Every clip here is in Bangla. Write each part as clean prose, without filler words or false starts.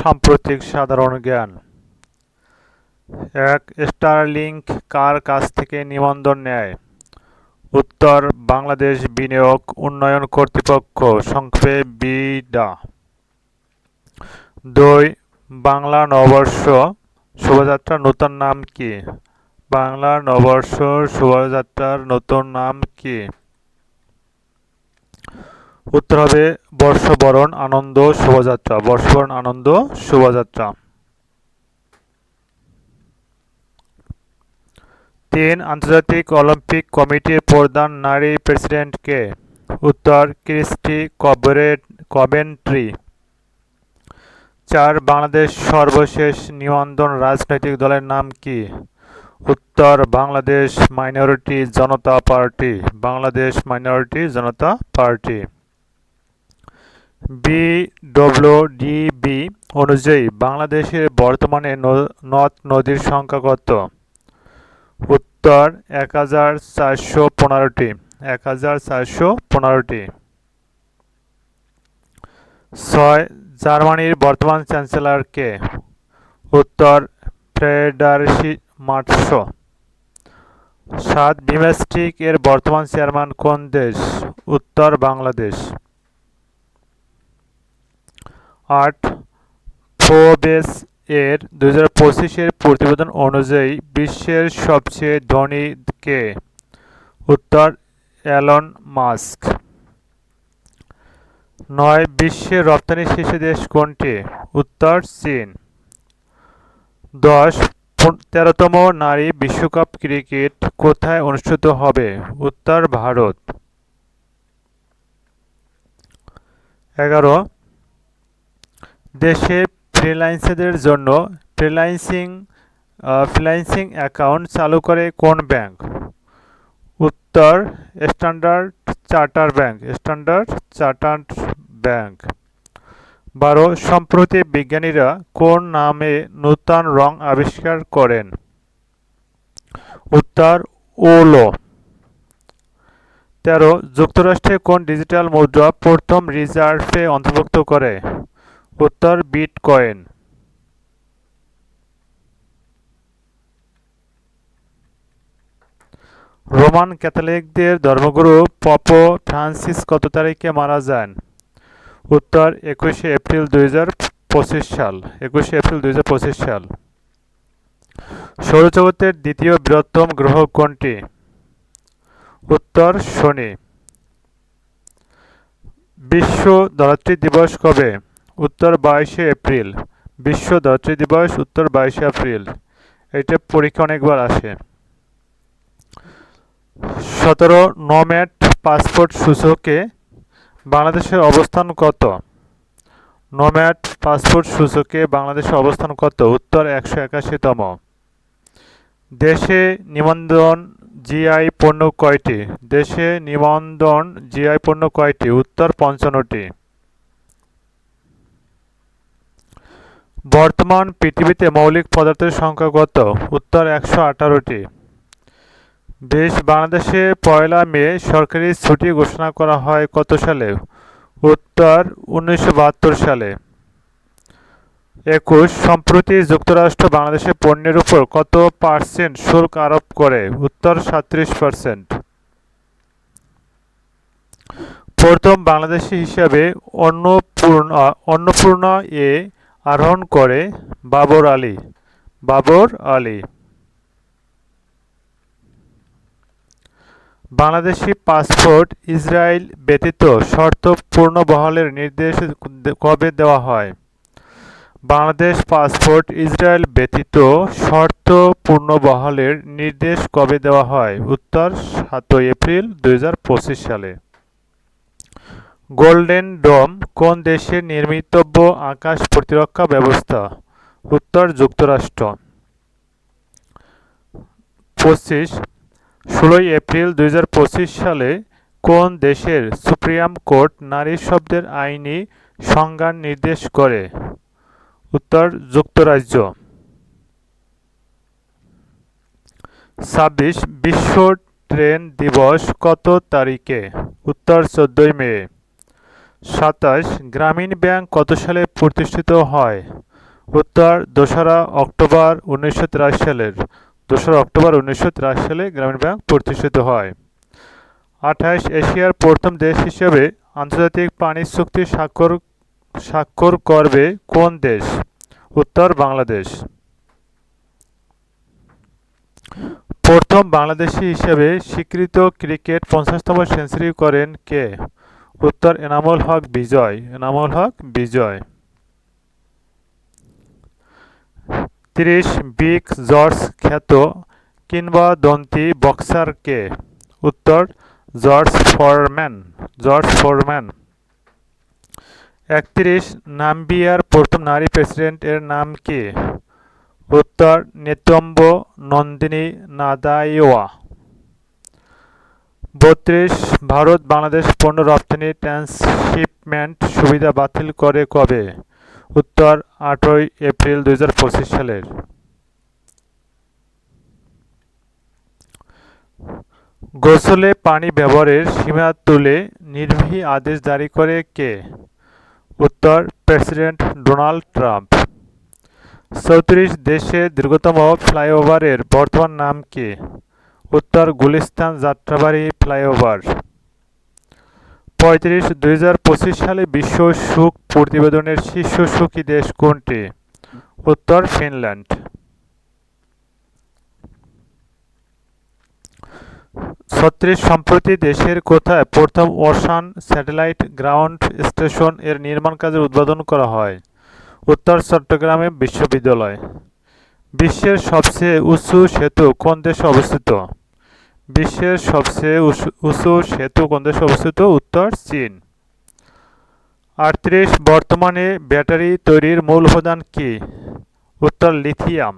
সাম্প্রতিক সাধারণ জ্ঞান। এক, স্টারলিংক কার কাছ থেকে নিবন্ধন নেয়? উত্তর, বাংলাদেশ বিনিয়োগ উন্নয়ন কর্তৃপক্ষ, সংক্ষেপে বিডা। ২, বাংলা নববর্ষ শোভাযাত্রার নতুন নাম কি? বাংলা নববর্ষ শোভাযাত্রার নতুন নাম কি? উত্তর হবে বর্ষবরণ আনন্দ শোভাযাত্রা। বর্ষবরণ আনন্দ শোভাযাত্রা। ৩, আন্তর্জাতিক অলিম্পিক কমিটির প্রধান নারী প্রেসিডেন্ট কে? উত্তর, ক্রিস্টি কভেন্ট্রি। ৪, বাংলাদেশ সর্বশেষ নিবন্ধন রাজনৈতিক দলের নাম কি? উত্তর, বাংলাদেশ মাইনরিটি জনতা পার্টি। বাংলাদেশ মাইনরিটি জনতা পার্টি। বিডব্লিউডিবি অনুযায়ী বাংলাদেশের বর্তমানে নদ নদীর সংখ্যা কত? উত্তর, ১,৪১৫টি। ১,৪১৫টি। ৬, জার্মানির বর্তমান চ্যান্সেলর কে? উত্তর, ফ্রেডারিক মার্চ। ৭, বিমস্টেক এর বর্তমান চেয়ারম্যান কোন দেশ? উত্তর, বাংলাদেশ। ৮, ফোর্বস এর ২০২৫ প্রতিবেদন অনুযায়ী বিশ্বের সবচেয়ে ধনী কে? উত্তর, এলন মাস্ক। ৯, বিশ্বের রপ্তানি শীর্ষ দেশ কোনটি? উত্তর, চীন। ১০, ১৩তম নারী বিশ্বকাপ ক্রিকেট কোথায় অনুষ্ঠিত হবে? উত্তর, ভারত। ১১, দেশে ফ্রিল্যান্সারদের জন্য ফ্রিল্যান্সিং অ্যাকাউন্ট চালু করে কোন ব্যাংক? উত্তর, standard chartered bank. Standard chartered bank. ১২, সম্প্রতি বিজ্ঞানীরা কোন নামে নূতন রং আবিষ্কার করেন? উত্তর, উলো। ১৩, যুক্তরাষ্ট্রে কোন ডিজিটাল মুদ্রা প্রথম রিজার্ভে অন্তর্ভুক্ত করে? উত্তর, বিটকয়েন। রোমান ক্যাথলিকদের ধর্মগুরু পপ ফ্রান্সিস কত তারিখে মারা যান? উত্তর, ২১শে এপ্রিল ২০২৫ সাল। ২১শে এপ্রিল ২০২৫ সাল। সৌরজগতের দ্বিতীয় বৃহত্তম গ্রহ কোনটি? উত্তর, শনি। বিশ্ব ধরিত্রী দিবস কবে? উত্তর, ২২শে এপ্রিল। বিশ্ব ধরিত্রী দিবস উত্তর ২২শে এপ্রিল। এটা পরীক্ষা অনেকবার আসে। ১৭, নোম্যাড পাসপোর্ট সূচকে বাংলাদেশের অবস্থান কত? নোম্যাড পাসপোর্ট সূচকে বাংলাদেশের অবস্থান কত? উত্তর, ১৮১তম। দেশে নিবন্ধন জিআই পণ্য কয়টি? দেশে নিবন্ধন জিআই পণ্য কয়টি? উত্তর, ৫৫টি। বর্তমান পৃথিবীতে মৌলিক পদার্থের সংখ্যা কত? উত্তর, ১১৮টি। বাংলাদেশে ১লা মে সরকারি ছুটি ঘোষণা করা হয় কত সালে? উত্তর, ১৯৭২ সালে। ২১, সম্প্রতি যুক্তরাষ্ট্র বাংলাদেশের পণ্যের উপর কত % শুল্ক আরোপ করে? উত্তর, ৩৭%। প্রথম বাংলাদেশি হিসাবে অন্নপূর্ণা এ আরোহণ করে বাবর আলী। বাবর আলী। বাংলাদেশি পাসপোর্ট ইসরায়েল ব্যতীত শর্ত পুনর্বহালের নির্দেশ কবে দেওয়া হয়? বাংলাদেশ পাসপোর্ট ইসরায়েল ব্যতীত শর্ত পুনর্বহালের নির্দেশ কবে দেওয়া হয়? উত্তর, ৭ এপ্রিল ২০২৫ সালে। গোল্ডেন ডোম কোন দেশের নির্মিতব্য আকাশ প্রতিরক্ষা ব্যবস্থা? উত্তর, যুক্তরাষ্ট্র। ২৫, ১৬ এপ্রিল ২০২৫ সালে কোন দেশের সুপ্রিম কোর্ট নারী শব্দের আইনি সংজ্ঞা নির্দেশ করে? উত্তর, যুক্তরাজ্য। ২৬, বিশ্ব ট্রেন দিবস কত তারিখে? উত্তর, ১৪ মে। ২৭, গ্রামীণ ব্যাংক কত সালে প্রতিষ্ঠিত হয়? উত্তর 2রা অক্টোবর 1983 সালের 2রা অক্টোবর 1983 সালে গ্রামীণ ব্যাংক প্রতিষ্ঠিত হয়। 28 এশিয়ার প্রথম দেশ হিসেবে আন্তর্জাতিক পানি চুক্তি স্বাক্ষর করবে কোন দেশ? উত্তর বাংলাদেশ। প্রথম বাংলাদেশী হিসেবে স্বীকৃত ক্রিকেট 50তম সেঞ্চুরি করেন কে? উত্তর এনামুল হক বিজয়। এনামুল হক বিজয়। 30 বিগ জর্জ খ্যাত কিংবদন্তি বক্সার কে? উত্তর জর্জ ফোরম্যান। George foreman. 31 নামিবিয়ার প্রথম নারী প্রেসিডেন্ট এর নাম কি? উত্তর নেতম্বো নন্দিনী নাদাইওয়া। 32 ভারত বাংলাদেশ পণ্য রপ্তানি ট্রান্সশিপমেন্ট সুবিধা বাতিল করে কবে? উত্তর 8 এপ্রিল 2025 সালের। গোসলে পানি ব্যবহারের সীমা তুলে নির্বাহী আদেশ জারি করে কে? উত্তর প্রেসিডেন্ট ডোনাল্ড ট্রাম্প। 34 দেশের দীর্ঘতম ফ্লাইওভারের বর্তমান নাম কি? উত্তর গুলিস্তান যাত্রাবাড়ি ফ্লাইওভার। 35 2025 সালে বিশ্ব সুখ প্রতিবেদনের শীর্ষ সুখী দেশ কোনটি? উত্তর ফিনল্যান্ড। 36 সম্প্রতি দেশের কোথায় প্রথম ওশান স্যাটেলাইট গ্রাউন্ড স্টেশন এর নির্মাণ কাজের উদ্বোধন করা হয়? উত্তর চট্টগ্রামে বিশ্ববিদ্যালয়। বিশ্বের সবচেয়ে উঁচু সেতু কোন দেশে অবস্থিত? বিশ্বের সবচেয়ে উঁচু সেতু কোন দেশে অবস্থিত? উত্তর চীন। 38 বর্তমানে ব্যাটারি তৈরির মূল উপাদান কি? উত্তর লিথিয়াম।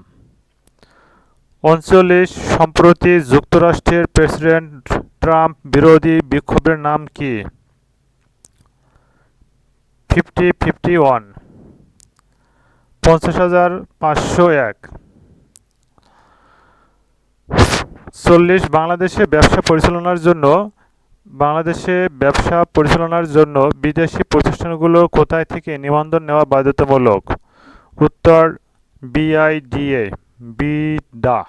39 সম্প্রতি যুক্তরাষ্ট্রের প্রেসিডেন্ট ট্রাম্প বিরোধী বিক্ষোভের নাম কি? 50-51। 50,501। 40 বাংলাদেশে ব্যবসা পরিচালনার জন্য বিদেশি প্রতিষ্ঠানগুলো কোথায় থেকে নিবন্ধন নেওয়া বাধ্যতামূলক? উত্তর বিআইডিএ। বিডা।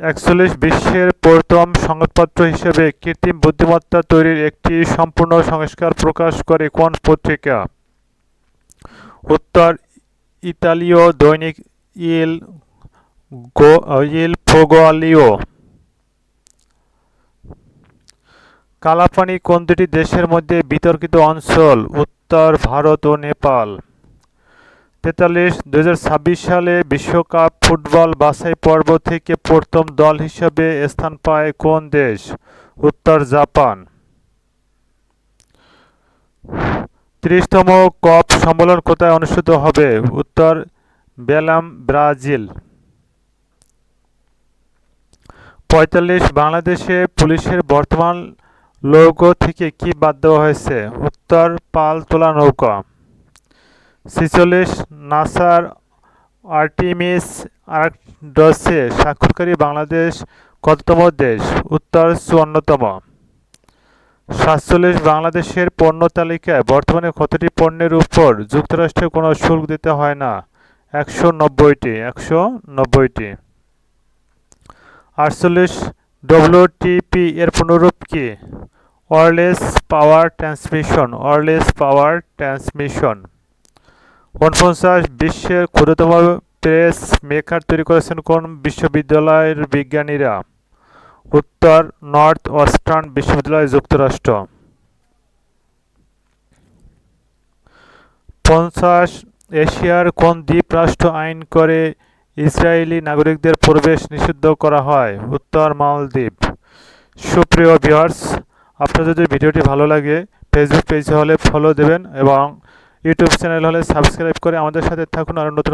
41 বিশ্বের প্রথম সংবাদপত্র হিসেবে কৃত্রিম বুদ্ধিমত্তা তৈরির একটি সম্পূর্ণ সংস্কার প্রকাশ করে কোন পত্রিকা? উত্তর ইতালীয় দৈনিক ইল ফোগলিও। কালাপানি কোন দুটি দেশের মধ্যে বিতর্কিত অঞ্চল? উত্তর ভারত ও নেপাল। 43 2026 সালে বিশ্বকাপ ফুটবল বাছাই পর্ব থেকে প্রথম দল হিসেবে স্থান পায় কোন দেশ? উত্তর জাপান। 30তম কপ সম্মেলন কোথায় অনুষ্ঠিত হবে? উত্তর বেলাম ব্রাজিল। 45 বাংলাদেশে পুলিশের বর্তমান লোগো থেকে কি বাদ দেওয়া হয়েছে? উত্তর পাল তোলা নৌকা। 46 নাসার আর্টিমিস আর্কডসে স্বাক্ষরকারী বাংলাদেশ কততম দেশ? উত্তর 54তম। 47 বাংলাদেশের পণ্য তালিকায় বর্তমানে কতটি পণ্যের উপর যুক্তরাষ্ট্রে কোনো শুল্ক দিতে হয় না? 190টি। 190টি। 48 ডব্লিউটিপি এর পুনরূপ কি? Wireless power transmission. Wireless power transmission. 49 বিশ্বের ক্ষুদ্রতম প্রেস মেকার তৈরি করেছেন কোন বিশ্ববিদ্যালয়ের বিজ্ঞানীরা? উত্তর নর্থ ওয়েস্টার্ন বিশ্ববিদ্যালয়, যুক্তরাষ্ট্র। 50 এশিয়ার কোন দ্বীপরাষ্ট্র আইন করে ইসরায়েলি নাগরিকদের প্রবেশ নিষিদ্ধ করা হয়? উত্তর মালদ্বীপ। সুপ্রিয় ভিউয়ার্স, আপনার যদি ভিডিওটি ভালো লাগে ফেসবুক পেজ হলে ফলো দেবেন এবং ইউটিউব চ্যানেল হলে সাবস্ক্রাইব করে আমাদের সাথে থাকুন আর নতুন